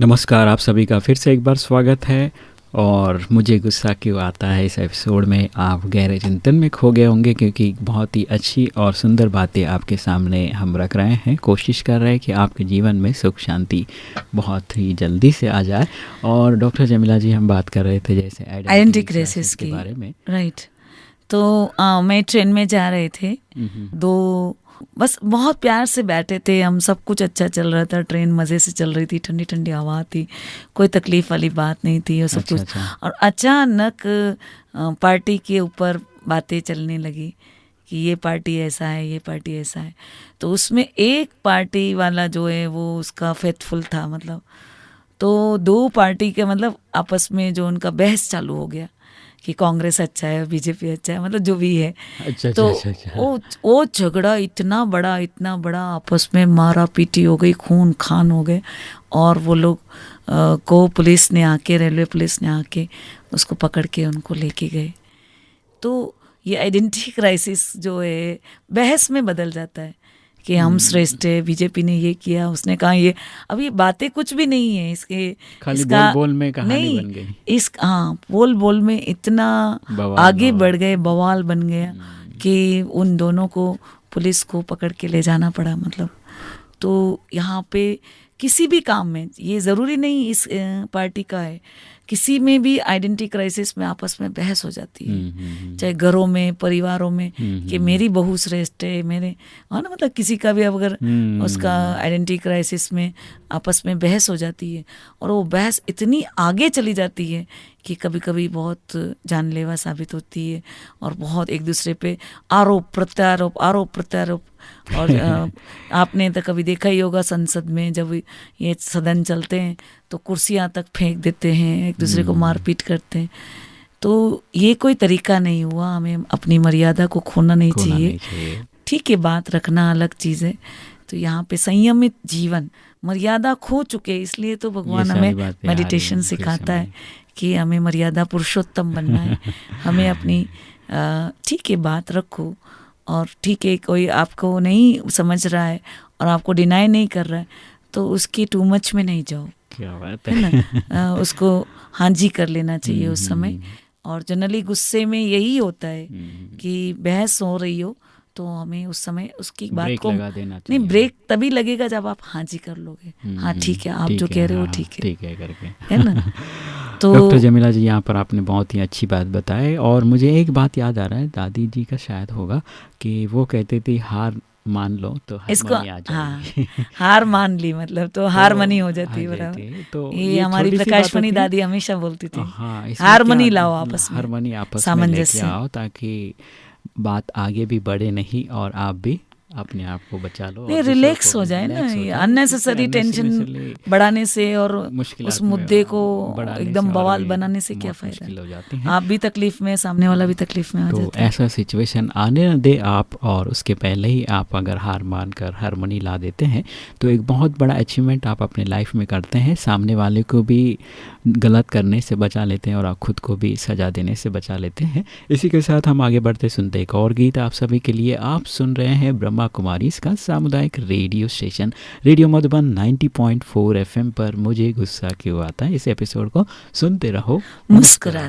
नमस्कार, आप सभी का फिर से एक बार स्वागत है। और मुझे गुस्सा क्यों आता है इस एपिसोड में आप गहरे चिंतन में खो गए होंगे, क्योंकि बहुत ही अच्छी और सुंदर बातें आपके सामने हम रख रहे हैं। कोशिश कर रहे हैं कि आपके जीवन में सुख शांति बहुत ही जल्दी से आ जाए। और डॉक्टर जमीला जी, हम बात कर रहे थे जैसे आइडेंटिटी क्राइसिस के बारे में। राइट। तो मैं ट्रेन में जा रहे थे, दो बस बहुत प्यार से बैठे थे हम, सब कुछ अच्छा चल रहा था, ट्रेन मज़े से चल रही थी, ठंडी ठंडी हवा थी, कोई तकलीफ़ वाली बात नहीं थी और सब कुछ। और अचानक पार्टी के ऊपर बातें चलने लगी कि ये पार्टी ऐसा है, ये पार्टी ऐसा है। तो उसमें एक पार्टी वाला जो है वो उसका फेथफुल था, मतलब तो दो पार्टी के मतलब आपस में जो उनका बहस चालू हो गया कि कांग्रेस अच्छा है, बीजेपी अच्छा है, मतलब जो भी है। तो वो झगड़ा इतना बड़ा आपस में मारा पीटी हो गई, खून खान हो गए। और वो लोग को पुलिस ने आके, रेलवे पुलिस ने आके उसको पकड़ के उनको लेके गए। तो ये आइडेंटिटी क्राइसिस जो है बहस में बदल जाता है कि हम श्रेष्ठ है, बीजेपी ने ये किया, उसने कहा ये। अब ये बातें कुछ भी नहीं है, इसका बोल में कहानी बन गई। बोल में इतना आगे बढ़ गए, बवाल बन गया कि उन दोनों को पुलिस को पकड़ के ले जाना पड़ा। मतलब तो यहाँ पे किसी भी काम में, ये ज़रूरी नहीं इस पार्टी का है, किसी में भी आइडेंटिटी क्राइसिस में आपस में बहस हो जाती है। चाहे घरों में, परिवारों में, कि मेरी बहू श्रेष्ठ है, मेरे हाँ ना, मतलब किसी का भी अगर उसका आइडेंटिटी क्राइसिस में आपस में बहस हो जाती है और वो बहस इतनी आगे चली जाती है कि कभी कभी बहुत जानलेवा साबित होती है और बहुत एक दूसरे पे आरोप प्रत्यारोप। और आपने तो कभी देखा ही होगा संसद में जब ये सदन चलते हैं तो कुर्सियां तक फेंक देते हैं, एक दूसरे को मारपीट करते हैं। तो ये कोई तरीका नहीं हुआ, हमें अपनी मर्यादा को खोना नहीं चाहिए। ठीक है, बात रखना अलग चीज़ है। तो यहाँ पे संयमित जीवन, मर्यादा खो चुके, इसलिए तो भगवान हमें मेडिटेशन सिखाता है कि हमें मर्यादा पुरुषोत्तम बनना है। हमें अपनी ठीक है बात रखो, और ठीक है कोई आपको नहीं समझ रहा है और आपको डिनाई नहीं कर रहा है तो उसकी टू मच में नहीं जाओ, क्या बात है ना। उसको हाँ जी कर लेना चाहिए उस समय। और जनरली गुस्से में यही होता है कि बहस हो रही हो तो हमें उस समय उसकी बात को नहीं, ब्रेक तभी लगेगा जब आप हाँ जी कर लोगे, हाँ ठीक है, आप जो कह रहे हो ठीक है करके, है ना। तो डॉक्टर जमीला जी, यहाँ पर आपने बहुत ही अच्छी बात बताई। और मुझे एक बात याद आ रहा है, दादी जी का शायद होगा कि वो कहते थे हार मान लो तो इसको हार मान ली मतलब तो हारमनी हो जाती है, बराबर। तो ये हमारी प्रकाशमणि दादी हमेशा बोलती थी, हारमनी लाओ आपस में, हारमनी आपस में लेके आओ ताकि बात आगे भी बढ़े नहीं और आप भी अपने आप को बचा लो, नहीं रिलैक्स हो जाए ना। ये अननेसेसरी टेंशन बढ़ाने से और उस मुद्दे को एकदम बवाल बनाने से क्या फायदा। आप भी तकलीफ में, सामने वाला भी तकलीफ में आ जाता है। तो ऐसा सिचुएशन आने न दे आप, और उसके पहले ही आप अगर हार मान कर हारमोनी ला देते हैं तो एक बहुत बड़ा अचीवमेंट आप अपने लाइफ में करते हैं। सामने वाले को भी गलत करने से बचा लेते हैं और आप खुद को भी सजा देने से बचा लेते हैं। इसी के साथ हम आगे बढ़ते सुनते एक और गीत आप सभी के लिए। आप सुन रहे हैं ब्रह्मा कुमारी इसका सामुदायिक radio station radio Madhuban 90.4 FM पर मुझे गुस्सा क्यों आता है। इस एपिसोड को सुनते रहो, मुस्कुराते